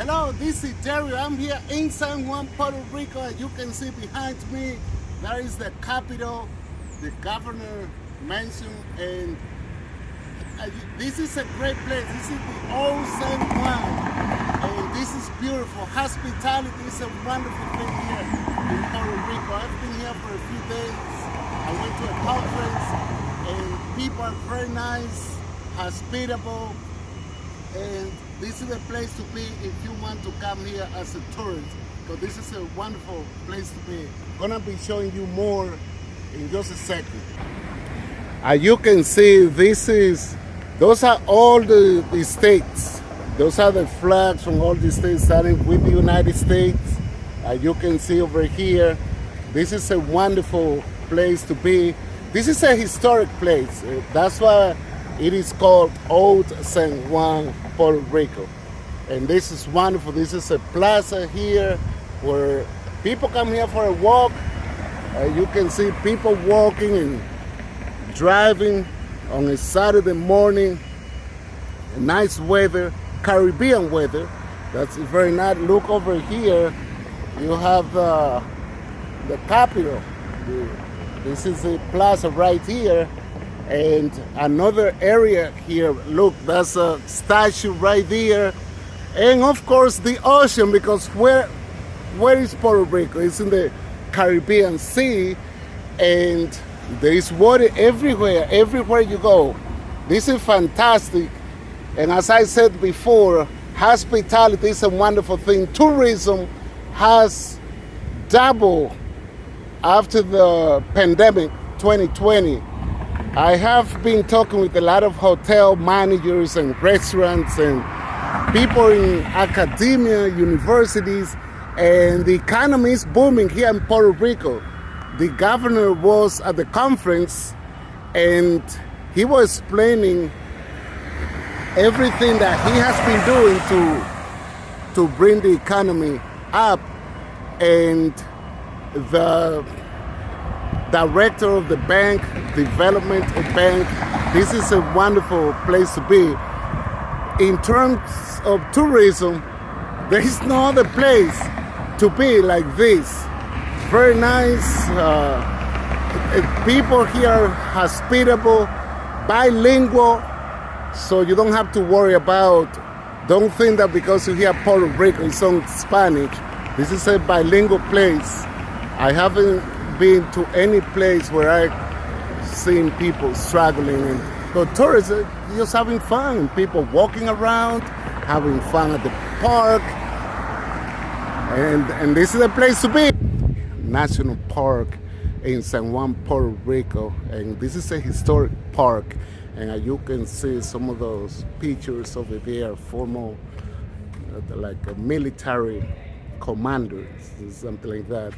Hello, this is Dario. I'm here in San Juan, Puerto Rico. As you can see behind me, there is the capital, the governor mansion, and this is a great place. This is the Old San Juan, and this is beautiful. Hospitality is a wonderful thing here in Puerto Rico. I've been here for a few days. I went to a conference, and people are very nice, hospitable, and this is a place to be if you want to come here as a tourist, because this is a wonderful place to be. I'm gonna be showing you more in just a second. As you can see, those are all the states. Those are the flags from all the states, starting with the United States. As you can see over here, this is a wonderful place to be. This is a historic place. That's why it is called Old San Juan, Puerto Rico. And this is wonderful. This is a plaza here where people come here for a walk. You can see people walking and driving on a Saturday morning. Nice weather, Caribbean weather. That's very nice. Look over here. You have the Capitol. This is the plaza right here. And another area here, look, that's a statue right there. And of course the ocean, because where is Puerto Rico? It's in the Caribbean Sea, and there is water everywhere you go. This is fantastic. And as I said before, hospitality is a wonderful thing. Tourism has doubled after the pandemic 2020. I have been talking with a lot of hotel managers and restaurants and people in academia, universities, and the economy is booming here in Puerto Rico. The governor was at the conference and he was explaining everything that he has been doing to bring the economy up, and the director of the bank, development bank, this is a wonderful place to be. In terms of tourism, there is no other place to be like this. Very nice, people here are hospitable, bilingual, so you don't have to worry about, don't think that because you hear Puerto Rico it's on Spanish. This is a bilingual place. I haven't been to any place where I've seen people struggling, and the tourists are just having fun, people walking around, having fun at the park, and this is a place to be. National Park in San Juan, Puerto Rico, and this is a historic park, and you can see some of those pictures over there, formal, like a military commanders, something like that.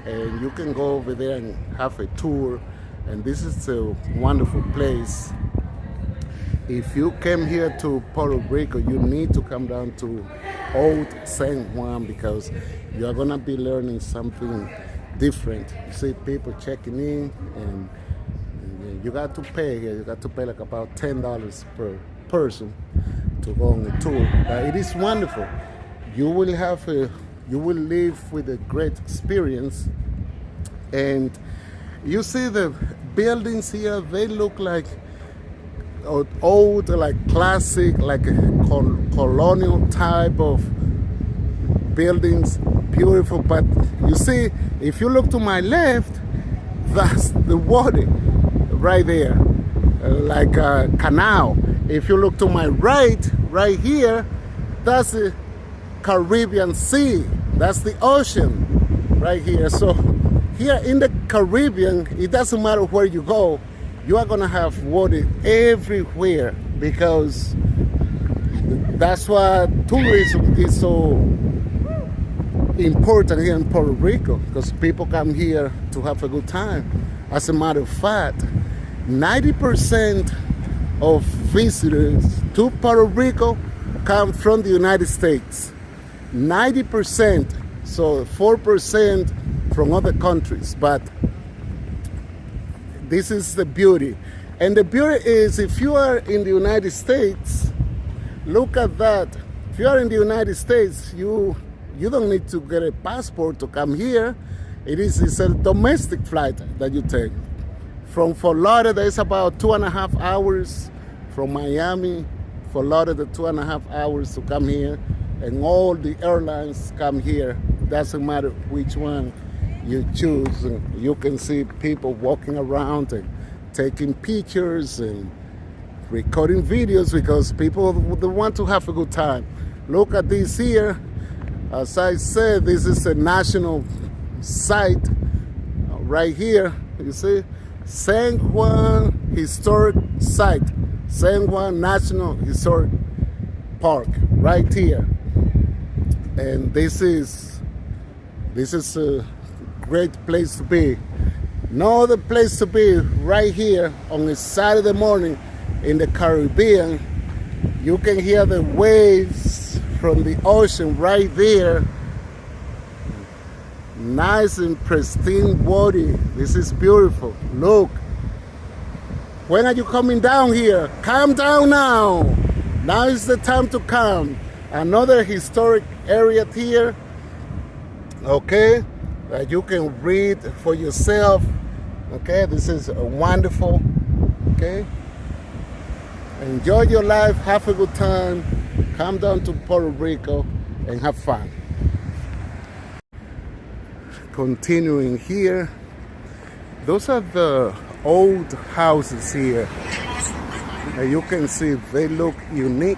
And you can go over there and have a tour, and this is a wonderful place. If you came here to Puerto Rico, you need to come down to Old San Juan, because you are gonna be learning something different. You see people checking in, and you got to pay here. You got to pay like about $10 per person to go on a tour. But it is wonderful. You will live with a great experience. And you see the buildings here, they look like old, like classic, like a colonial type of buildings, beautiful. But you see, if you look to my left, that's the water right there, like a canal. If you look to my right here, that's the Caribbean Sea. That's the ocean right here. So here in the Caribbean, it doesn't matter where you go, you are gonna have water everywhere, because that's why tourism is so important here in Puerto Rico, because people come here to have a good time. As a matter of fact, 90% of visitors to Puerto Rico come from the United States. 90%, so 4% from other countries. But this is the beauty. And the beauty is, if you are in the United States, look at that if you are in the United States, you don't need to get a passport to come here. It's a domestic flight that you take. From Fort Lauderdale, it's about 2.5 hours. From Miami, Fort Lauderdale, 2.5 hours to come here. And all the airlines come here. Doesn't matter which one you choose. And you can see people walking around and taking pictures and recording videos because people want to have a good time. Look at this here. As I said, this is a national site right here. You see, San Juan Historic Site, San Juan National Historic Park, right here. And this is a great place to be. No other place to be right here on a Saturday morning in the Caribbean. You can hear the waves from the ocean right there. Nice and pristine water. This is beautiful. Look. When are you coming down here? Come down now. Now is the time to come. Another historic area here. Okay, that you can read for yourself. Okay, this is wonderful. Okay, enjoy your life, have a good time. Come down to Puerto Rico and have fun. Continuing here, those are the old houses here. As you can see, they look unique.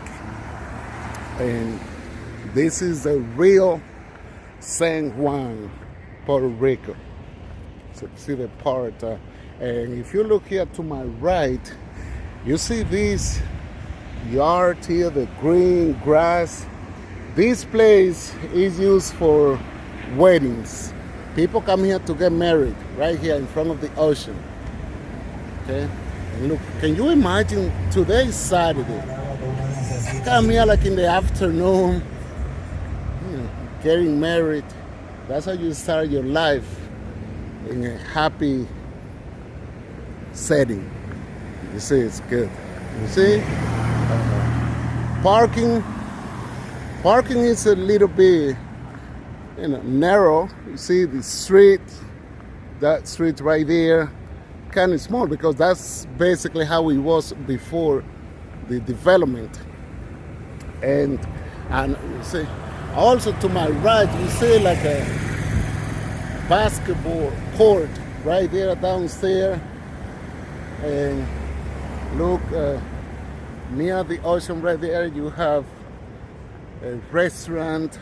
And this is the real San Juan, Puerto Rico. So see the part. And if you look here to my right, you see this yard here, the green grass. This place is used for weddings. People come here to get married right here in front of the ocean. Okay? And look, can you imagine today's Saturday? Come here like in the afternoon, getting married. That's how you start your life in a happy setting. You see, it's good. You see? Parking is a little bit narrow. You see the street, that street right there, kind of small because that's basically how it was before the development. And you see, also to my right, you see like a basketball court right there downstairs. And look, near the ocean right there, you have a restaurant.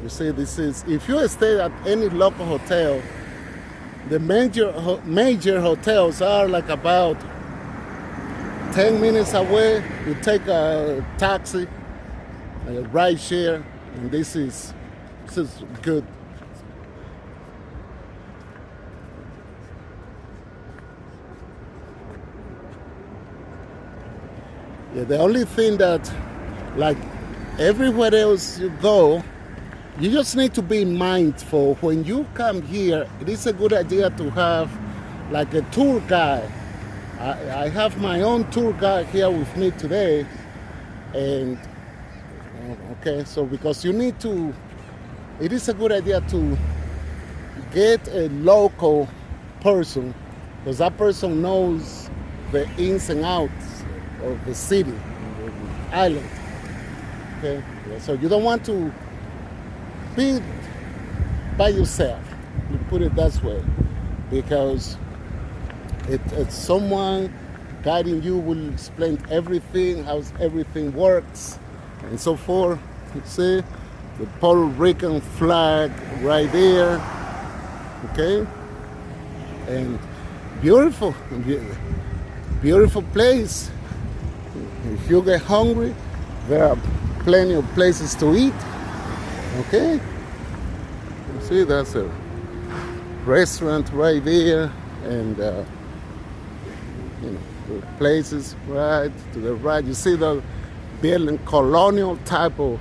You see, this is, if you stay at any local hotel, the major hotels are like about 10 minutes away. You take a taxi, a ride share, and this is good. Yeah, the only thing that, like everywhere else you go, you just need to be mindful. When you come here, it is a good idea to have like a tour guide. I have my own tour guide here with me today. And okay, so because you need to, it is a good idea to get a local person, because that person knows the ins and outs of the city, the island. Okay, so you don't want to be by yourself, you put it that way, because it's someone guiding you will explain everything, how everything works, and so forth. You see the Puerto Rican flag right there, okay, and beautiful place. If you get hungry, there are plenty of places to eat. Okay, you see, that's a restaurant right there, and the places right to the right. You see the building, colonial type of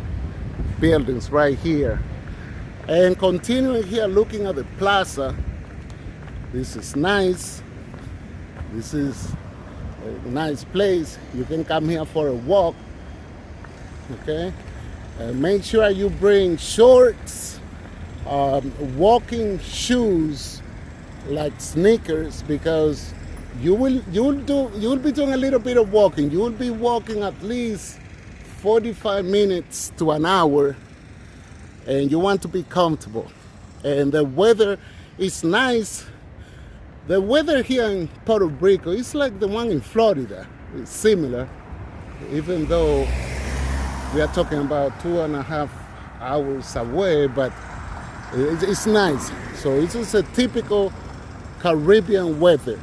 buildings right here. And continuing here, looking at the plaza, this is nice. This is a nice place. You can come here for a walk. Okay, make sure you bring shorts, walking shoes like sneakers, because you'll be doing a little bit of walking. You will be walking at least 45 minutes to an hour, and you want to be comfortable. And the weather is nice. The weather here in Puerto Rico is like the one in Florida. It's similar, even though we are talking about 2.5 hours away, but it's nice. So it's just a typical Caribbean weather.